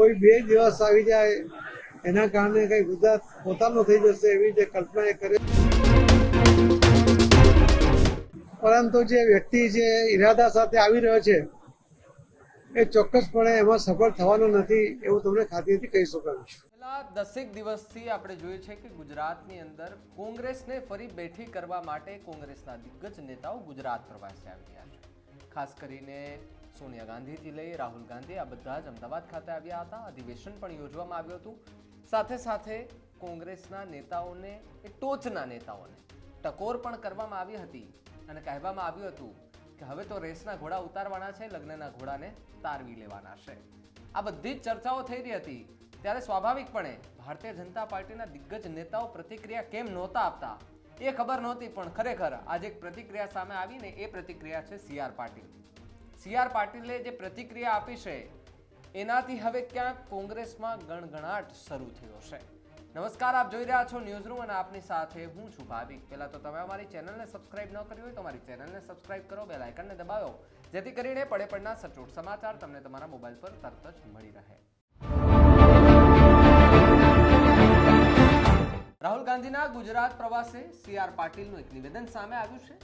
કોઈ બે દિવસ આવી જાય એના કારણે કઈ ગુજરાત પોતાનું થઈ જશે એવી જે કલ્પના એ કરે, પરંતુ જે વ્યક્તિ જે ઈરાદા સાથે આવી રહ્યો છે એ ચોક્કસપણે એમાં સફળ થવાનું નથી એવું તમને ખાતરીથી કહી શકાય. છેલ્લા 10 દિવસથી આપણે જોઈએ છે કે ગુજરાતની અંદર કોંગ્રેસને ફરી બેઠી કરવા માટે કોંગ્રેસના દિગ્ગજ નેતાઓ ગુજરાત પ્રવાસે આવી રહ્યા છે. ખાસ કરીને સોનિયા ગાંધીથી લઈ રાહુલ ગાંધી આ બધા જ અમદાવાદ ખાતે આવ્યા હતા. અધિવેશન પણ યોજવામાં આવ્યું હતું. સાથે સાથે કોંગ્રેસના નેતાઓને એ ટોચના નેતાઓને ટકોર પણ કરવામાં આવી હતી અને કહેવામાં આવ્યું હતું કે હવે તો રેસના ઘોડા ઉતારવાના છે, લગ્નના ઘોડાને તારવી લેવાના છે. આ બધી જ ચર્ચાઓ થઈ રહી હતી ત્યારે સ્વાભાવિકપણે ભારતીય જનતા પાર્ટીના દિગ્ગજ નેતાઓ પ્રતિક્રિયા કેમ નહોતા આપતા એ ખબર નહોતી, પણ ખરેખર આજે એક પ્રતિક્રિયા સામે આવીને એ પ્રતિક્રિયા છે CR પાટીલ. CR પાટીલે જે પ્રતિક્રિયા આપી છે એનાથી હવે ક્યાંક કોંગ્રેસમાં ગણગણાટ શરૂ થયો છે. નમસ્કાર, આપ જોઈ રહ્યા છો ન્યૂઝ રૂમ અને આપની સાથે હું છું ભાવિક. પહેલા તો તમે અમારી ચેનલને સબસ્ક્રાઇબ ન કરી હોય તો અમારી ચેનલને સબસ્ક્રાઇબ કરો, બેલ આઇકનને દબાવો જેથી કરીને પડે પડના સચોટ સમાચાર તમને તમારા મોબાઈલ પર તરત જ મળી રહે. રાહુલ ગાંધીના ગુજરાત પ્રવાસે CR પાટીલનું એક નિવેદન સામે આવ્યું છે.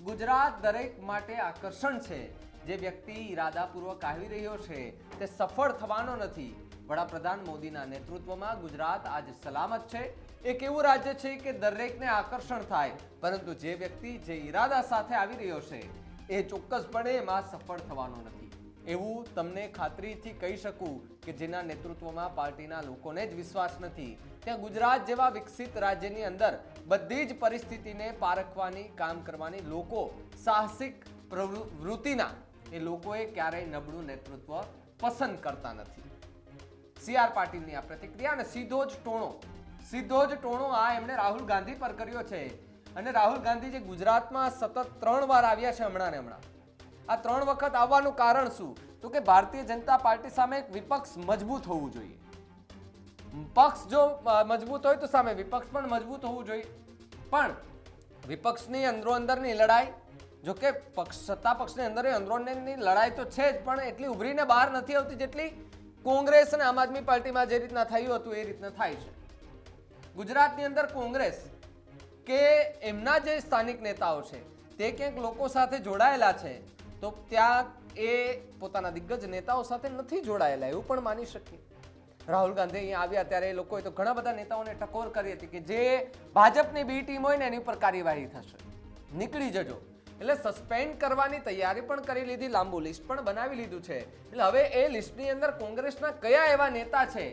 ગુજરાત દરેક માટે આકર્ષણ છે. જે વ્યક્તિ ઈરાદાપૂર્વક આવી રહ્યો છે તે સફળ થવાનો નથી. વડાપ્રધાન મોદીના નેતૃત્વમાં ગુજરાત આજ સલામત છે. એક એવું રાજ્ય છે કે દરેકને આકર્ષણ થાય, પરંતુ જે વ્યક્તિ જે ઈરાદા સાથે આવી રહ્યો છે એ ચોક્કસપણે એમાં સફળ થવાનો નથી. એવું તમને ખાતરીથી કહી શકું કે જેના નેતૃત્વમાં પાર્ટીના લોકોને જ વિશ્વાસ નથી, ત્યાં ગુજરાત જેવા વિકસિત રાજ્યની અંદર બધી જ પરિસ્થિતિને પારખવાની, કામ કરવાની લોકો સાહસિક પ્રવૃત્તિના એ લોકોએ ક્યારેય નબળું નેતૃત્વ પસંદ કરતા નથી. CR પાટીલની આ પ્રતિક્રિયા અને સીધો જ ટોણો આ એમણે રાહુલ ગાંધી પર કર્યો છે. અને રાહુલ ગાંધી જે ગુજરાતમાં સતત 3 વાર આવ્યા છે હમણાં આ 3 વખત આવવાનું કારણ શું? તો કે ભારતીય જનતા પાર્ટી સામે એક વિપક્ષ મજબૂત હોવું જોઈએ. પક્ષ જો મજબૂત હોય તો સામે વિપક્ષ પણ મજબૂત હોવું જોઈએ. પણ વિપક્ષની અંદરોઅંદરની લડાઈ, જો કે સત્તા પક્ષની અંદરોઅંદરની લડાઈ તો છે જ, પણ એટલી ઉભરીને બહાર નથી આવતી જેટલી કોંગ્રેસ અને આમ આદમી પાર્ટીમાં જે રીતના થયું હતું એ રીતના થાય છે. ગુજરાતની અંદર કોંગ્રેસ કે એમના જે સ્થાનિક નેતાઓ છે તે ક્યાંક લોકો સાથે જોડાયેલા છે, તો ત્યાં એ પોતાના દિગ્ગજ નેતાઓ સાથે નથી જોડાયેલા એવું પણ માની શકીએ. રાહુલ ગાંધી અહીંયા આવ્યા ત્યારે એ લોકોએ તો ઘણા બધા નેતાઓને ટકોર કરી હતી કે જે ભાજપની બી ટીમ હોય ને એની ઉપર કાર્યવાહી થશે, નીકળી જજો. એટલે સસ્પેન્ડ કરવાની તૈયારી પણ કરી લીધી, લાંબુ લિસ્ટ પણ બનાવી લીધું છે. એટલે હવે એ લિસ્ટની અંદર કોંગ્રેસના કયા એવા નેતા છે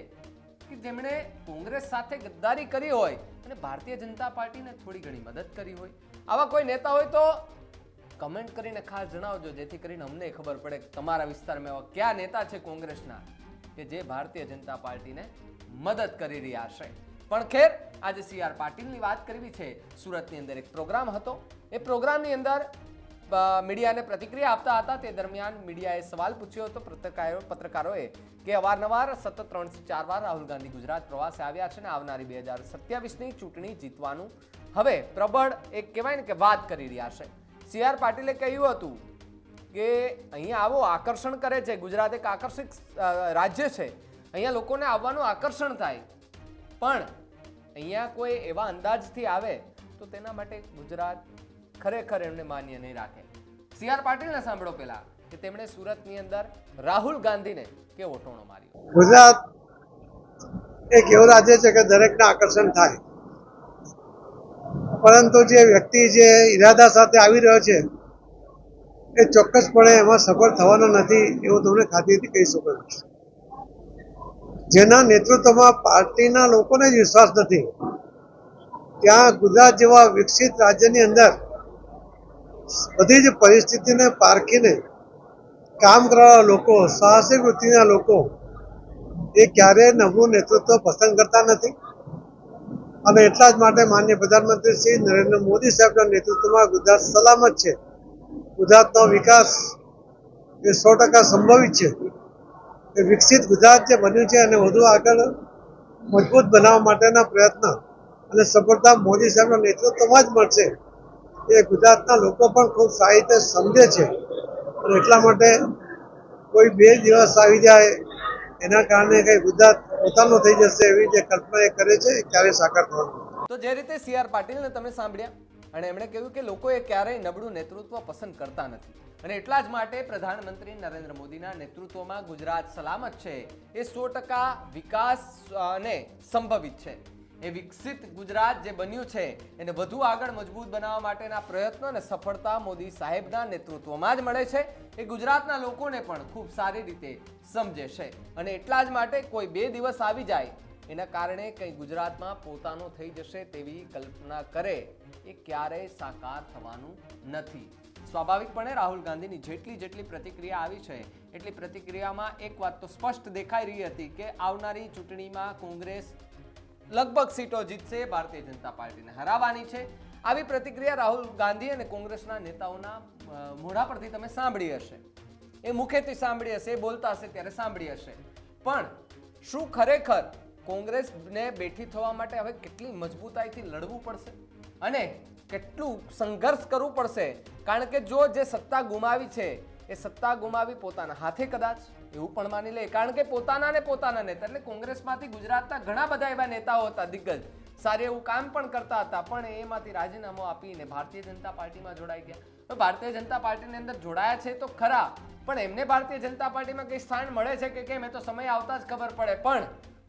કે જેમણે કોંગ્રેસ સાથે ગદ્દારી કરી હોય અને ભારતીય જનતા પાર્ટીને થોડી ઘણી મદદ કરી હોય? આવા કોઈ નેતા હોય તો કમેન્ટ કરીને ખાસ જણાવજો, જેથી કરીને અમને ખબર પડે કે તમારા વિસ્તારમાં એવા કયા નેતા છે કોંગ્રેસના કે જે ભારતીય જનતા પાર્ટીને મદદ કરી રહ્યા છે. પણ ખેર, આજે CR પાટીલની વાત કરવી છે. સુરતની અંદર એક પ્રોગ્રામ હતો. એ પ્રોગ્રામની અંદર મીડિયાને પ્રતિક્રિયા આપતા હતા. તે દરમિયાન મીડિયાએ સવાલ પૂછ્યો હતો પત્રકારોએ કે અવારનવાર સતત 3 થી 4 વાર રાહુલ ગાંધી ગુજરાત પ્રવાસે આવ્યા છે ને આવનારી 2027ની ચૂંટણી જીતવાનું હવે પ્રબળ એક કહેવાય ને કે વાત કરી રહ્યા છે. CR પાટીલે કહ્યું હતું કે અહીંયા આવો આકર્ષણ કરે છે. ગુજરાત એક આકર્ષિત રાજ્ય છે, અહીંયા લોકોને આવવાનું આકર્ષણ થાય, પણ અહીંયા કોઈ એવા અંદાજથી આવે તો તેના માટે ગુજરાત ખરેખર એમને માન્ય નહીં રાખે. CR પાટીલને સાંભળો પહેલા કે તેમણે સુરતની અંદર રાહુલ ગાંધીને કેવો ટોણો માર્યો. ગુજરાત એક એવું રાજ્ય છે કે દરેકને આકર્ષણ થાય, પરંતુ જે વ્યક્તિ જે ઈરાદા સાથે આવી રહ્યો છે એ ચોક્કસપણે એમાં સફળ થવાનો નથી એવું તમને ખાતરીથી કહી શકાય. જેના નેતૃત્વમાં પાર્ટીના લોકોને જ વિશ્વાસ નથી, ત્યાં ગુજરાત જેવા વિકસિત રાજ્યની અંદર બધી જ પરિસ્થિતિને પારખીને કામ કરવાના લોકો, સાહસિક વૃત્તિના લોકો એ ક્યારેય નબળું નેતૃત્વ પસંદ કરતા નથી. અને એટલા જ માટે માનનીય પ્રધાનમંત્રી શ્રી નરેન્દ્ર મોદી સાહેબના નેતૃત્વમાં ગુજરાત સલામત છે. ગુજરાતનો વિકાસ એ 100% સંભવિત છે. એ વિકસિત ગુજરાત જે બન્યું છે અને વધુ આગળ મજબૂત બનાવવા માટેના પ્રયત્ન અને સફળતા મોદી સાહેબના નેતૃત્વમાં જ મળશે એ ગુજરાતના લોકો પણ ખૂબ સારી રીતે સમજે છે. અને એટલા માટે કોઈ બે દિવસ આવી જાય એના કારણે કઈ ગુજરાત પોતાનો થઈ જશે એવી જે કલ્પના એ કરે છે એ ક્યારેય સાકાર થવાનું નથી. તો જે રીતે સીઆર પાટીલને તમે સાંભળ્યા અને એમણે કહ્યું કે લોકોએ ક્યારેય નબળું નેતૃત્વ પસંદ કરતા નથી અને એટલા જ માટે પ્રધાનમંત્રી નરેન્દ્ર મોદીના નેતૃત્વમાં ગુજરાત સલામત છે. એ 100% વિકાસ અને સંભવિત છે. એ વિકસિત ગુજરાત જે બન્યું છે એને વધુ આગળ મજબૂત બનાવવા માટેના પ્રયત્નો અને સફળતા મોદી સાહેબના નેતૃત્વમાં જ મળે છે. એ ગુજરાતના લોકોને પણ ખૂબ સારી રીતે સમજે છે અને એટલા જ માટે કોઈ 2 દિવસ આવી જાય એના કારણે કંઈ ગુજરાતમાં પોતાનો થઈ જશે તેવી કલ્પના કરે એ ક્યારેય સાકાર થવાનું નથી. સ્વાભાવિકપણે રાહુલ ગાંધીની જેટલી પ્રતિક્રિયા આવી છે એટલી પ્રતિક્રિયામાં એક વાત તો સ્પષ્ટ દેખાઈ રહી હતી કે આવનારી ચૂંટણીમાં કોંગ્રેસ લગભગ સીટો જીતશે, ભારતીય જનતા પાર્ટીને હરાવવાની છે. આવી પ્રતિક્રિયા રાહુલ ગાંધી અને કોંગ્રેસના નેતાઓના મોઢા પરથી તમે સાંભળી હશે, એ મુખેથી સાંભળી હશે, એ બોલતા હશે ત્યારે સાંભળી હશે. પણ શું ખરેખર કોંગ્રેસને બેઠી થવા માટે હવે કેટલી મજબૂતાઈથી લડવું પડશે અને કેટલું સંઘર્ષ કરવું પડશે? કારણ કે જો જે સત્તા ગુમાવી છે એ સત્તા ગુમાવી પોતાના હાથે કદાચ, એવું પણ માની લે. કારણ કે પોતાના નેતા એટલે કોંગ્રેસમાંથી ગુજરાતના ઘણા બધા એવા નેતાઓ હતા દિગ્ગજ, સારું એવું કામ પણ કરતા હતા, પણ એમાંથી રાજીનામું આપીને ભારતીય જનતા પાર્ટીમાં જોડાઈ ગયા. તો ભારતીય જનતા પાર્ટીની અંદર જોડાયા છે તો ખરા, પણ એમને ભારતીય જનતા પાર્ટીમાં કઈ સ્થાન મળે છે કે કેમ એ તો સમય આવતા જ ખબર પડે. પણ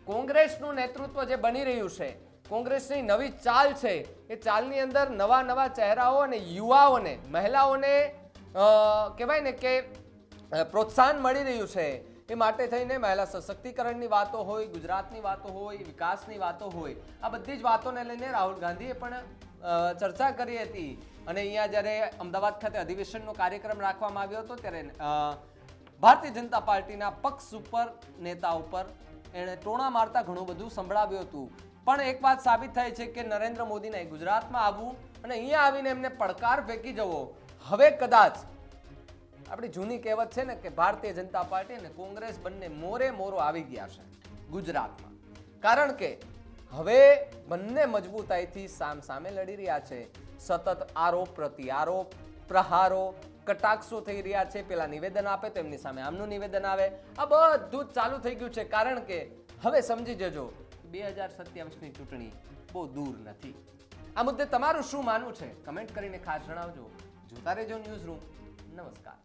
કોંગ્રેસનું નેતૃત્વ જે બની રહ્યું છે, કોંગ્રેસની નવી ચાલ છે, એ ચાલની અંદર નવા ચહેરાઓ અને યુવાઓને, મહિલાઓને કહેવાય ને કે પ્રોત્સાહન મળી રહ્યું છે. એ માટે થઈને મહિલા સશક્તિકરણની વાતો હોય, ગુજરાતની વાતો હોય, વિકાસની વાતો હોય, આ બધી જ વાતોને લઈને રાહુલ ગાંધીએ પણ ચર્ચા કરી હતી. અને અહીંયા જ્યારે અમદાવાદ ખાતે અધિવેશનનો કાર્યક્રમ રાખવામાં આવ્યો હતો ત્યારે ભારતીય જનતા પાર્ટીના પક્ષ ઉપર, નેતા ઉપર એણે ટોણા મારતા ઘણું બધું સંભળાવ્યું હતું. પણ એક વાત સાબિત થાય છે કે નરેન્દ્ર મોદીને ગુજરાતમાં આવવું અને અહીંયા આવીને એમને પડકાર ફેંકી જવો હવે કદાચ આપણી જૂની કહેવત છે ને કે ભારતીય જનતા પાર્ટી અને કોંગ્રેસ બંને મોરો આવી ગયા છે ગુજરાતમાં. કારણ કે હવે બંને મજબૂતાઈથી સામે લડી રહ્યા છે. સતત આરોપ પ્રત્યારોપ, પ્રહારો, કટાક્ષો થઈ રહ્યા છે. પેલા નિવેદન આપે તો એમની સામે આમનું નિવેદન આવે. આ બધું જ ચાલુ થઈ ગયું છે. કારણ કે હવે સમજી જજો 2027ની ચૂંટણી બહુ દૂર નથી. આ મુદ્દે તમારું શું માનવું છે કમેન્ટ કરીને ખાસ જણાવજો. જોતા રહેજો ન્યૂઝ રૂમ. નમસ્કાર.